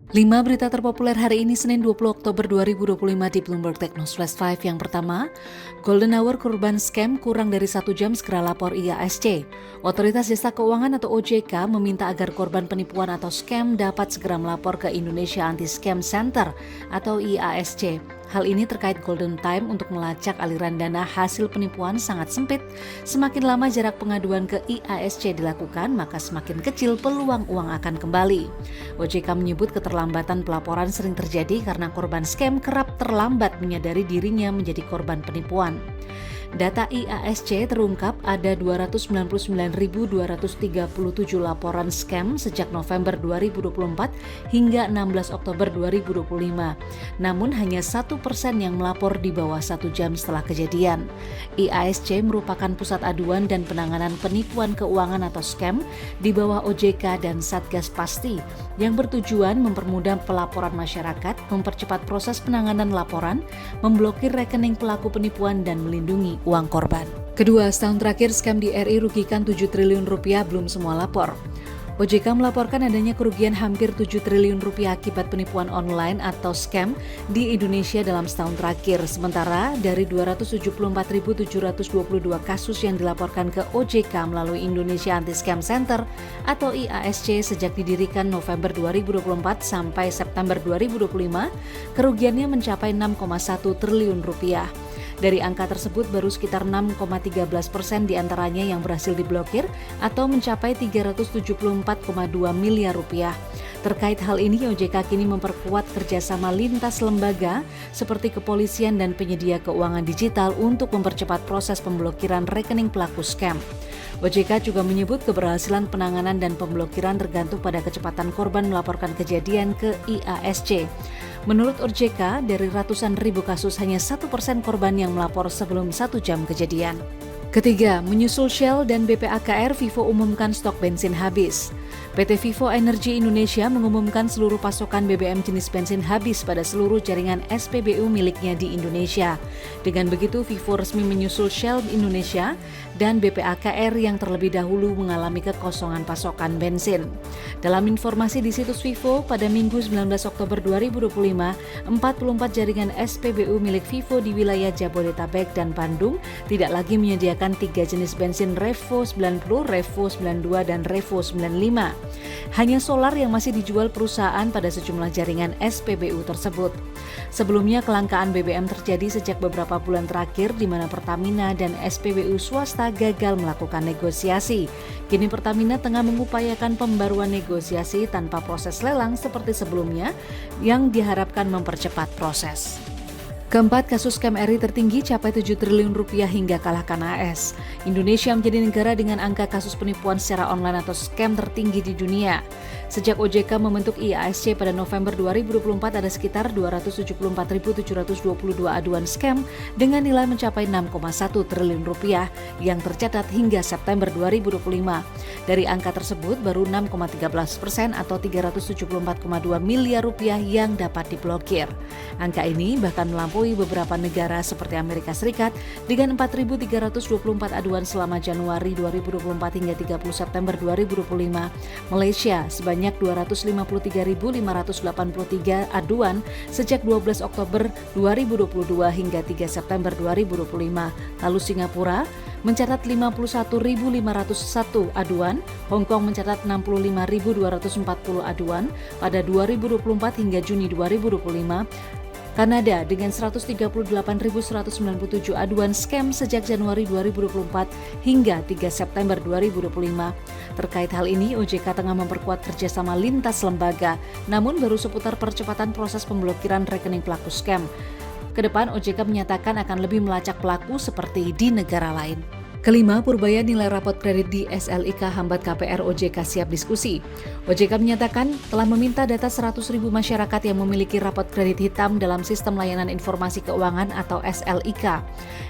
5 berita terpopuler hari ini Senin 20 Oktober 2025 di Bloomberg Technos Flash 5. Yang pertama, Golden Hour korban scam kurang dari 1 jam segera lapor IASC. Otoritas Jasa Keuangan atau OJK meminta agar korban penipuan atau scam dapat segera melapor ke Indonesia Anti-Scam Center atau IASC. Hal ini terkait golden time untuk melacak aliran dana hasil penipuan sangat sempit. Semakin lama jarak pengaduan ke IASC dilakukan, maka semakin kecil peluang uang akan kembali. OJK menyebut keterlambatan pelaporan sering terjadi karena korban scam kerap terlambat menyadari dirinya menjadi korban penipuan. Data IASC terungkap ada 299.237 laporan scam sejak November 2024 hingga 16 Oktober 2025. Namun hanya 1% yang melapor di bawah 1 jam setelah kejadian. IASC merupakan pusat aduan dan penanganan penipuan keuangan atau scam di bawah OJK dan Satgas Pasti yang bertujuan mempermudah pelaporan masyarakat, mempercepat proses penanganan laporan, memblokir rekening pelaku penipuan dan melindungi uang korban. Kedua, setahun terakhir scam di RI rugikan 7 triliun rupiah, belum semua lapor. OJK melaporkan adanya kerugian hampir 7 triliun rupiah akibat penipuan online atau scam di Indonesia dalam setahun terakhir. Sementara dari 274.722 kasus yang dilaporkan ke OJK melalui Indonesia Anti-Scam Center atau IASC sejak didirikan November 2024 sampai September 2025, kerugiannya mencapai 6,1 triliun rupiah. Dari angka tersebut baru sekitar 6,13% diantaranya yang berhasil diblokir atau mencapai 374,2 miliar rupiah. Terkait hal ini, OJK kini memperkuat kerjasama lintas lembaga seperti kepolisian dan penyedia keuangan digital untuk mempercepat proses pemblokiran rekening pelaku scam. OJK juga menyebut keberhasilan penanganan dan pemblokiran tergantung pada kecepatan korban melaporkan kejadian ke IASC. Menurut OJK, dari ratusan ribu kasus hanya 1% korban yang melapor sebelum 1 jam kejadian. Ketiga, menyusul Shell dan BPAKR, Vivo umumkan stok bensin habis. PT Vivo Energy Indonesia mengumumkan seluruh pasokan BBM jenis bensin habis pada seluruh jaringan SPBU miliknya di Indonesia. Dengan begitu, Vivo resmi menyusul Shell Indonesia dan BPAKR yang terlebih dahulu mengalami kekosongan pasokan bensin. Dalam informasi di situs Vivo, pada Minggu 19 Oktober 2025, 44 jaringan SPBU milik Vivo di wilayah Jabodetabek dan Bandung tidak lagi menyediakan 3 jenis bensin Revo 90, Revo 92, dan Revo 95. Hanya solar yang masih dijual perusahaan pada sejumlah jaringan SPBU tersebut. Sebelumnya kelangkaan BBM terjadi sejak beberapa bulan terakhir di mana Pertamina dan SPBU swasta gagal melakukan negosiasi. Kini Pertamina tengah mengupayakan pembaruan negosiasi tanpa proses lelang seperti sebelumnya yang diharapkan mempercepat proses. Keempat, kasus scam RI tertinggi capai 7 triliun rupiah hingga kalahkan AS. Indonesia menjadi negara dengan angka kasus penipuan secara online atau scam tertinggi di dunia. Sejak OJK membentuk IASC pada November 2024 ada sekitar 274.722 aduan scam dengan nilai mencapai 6,1 triliun rupiah yang tercatat hingga September 2025. Dari angka tersebut baru 6,13% atau 374,2 miliar rupiah yang dapat diblokir. Angka ini bahkan melampaui beberapa negara seperti Amerika Serikat dengan 4.324 aduan selama Januari 2024 hingga 30 September 2025. Malaysia sebanyak 253.583 aduan sejak 12 Oktober 2022 hingga 3 September 2025. Lalu Singapura mencatat 51.501 aduan, Hong Kong mencatat 65.240 aduan pada 2024 hingga Juni 2025. Kanada dengan 138.197 aduan scam sejak Januari 2024 hingga 3 September 2025. Terkait hal ini, OJK tengah memperkuat kerjasama lintas lembaga, namun baru seputar percepatan proses pemblokiran rekening pelaku scam. Kedepan, OJK menyatakan akan lebih melacak pelaku seperti di negara lain. Kelima, Purbaya nilai rapot kredit di SLIK hambat KPR OJK siap diskusi. OJK menyatakan telah meminta data 100.000 masyarakat yang memiliki rapot kredit hitam dalam Sistem Layanan Informasi Keuangan atau SLIK.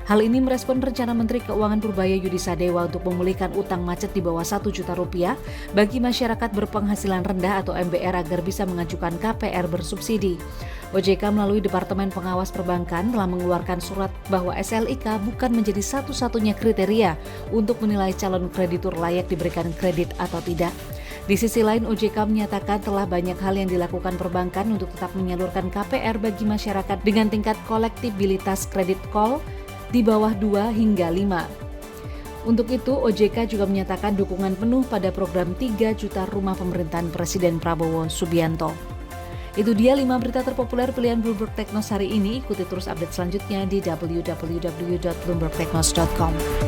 Hal ini merespon rencana Menteri Keuangan Purbaya Yudi Sadewa untuk memulihkan utang macet di bawah 1 juta rupiah bagi masyarakat berpenghasilan rendah atau MBR agar bisa mengajukan KPR bersubsidi. OJK melalui Departemen Pengawas Perbankan telah mengeluarkan surat bahwa SLIK bukan menjadi satu-satunya kriteria untuk menilai calon kreditur layak diberikan kredit atau tidak. Di sisi lain, OJK menyatakan telah banyak hal yang dilakukan perbankan untuk tetap menyalurkan KPR bagi masyarakat dengan tingkat kolektibilitas kredit call di bawah 2 hingga 5. Untuk itu, OJK juga menyatakan dukungan penuh pada program 3 juta rumah pemerintahan Presiden Prabowo Subianto. Itu dia 5 berita terpopuler pilihan Bloomberg Technos hari ini. Ikuti terus update selanjutnya di www.bloombergtechnos.com.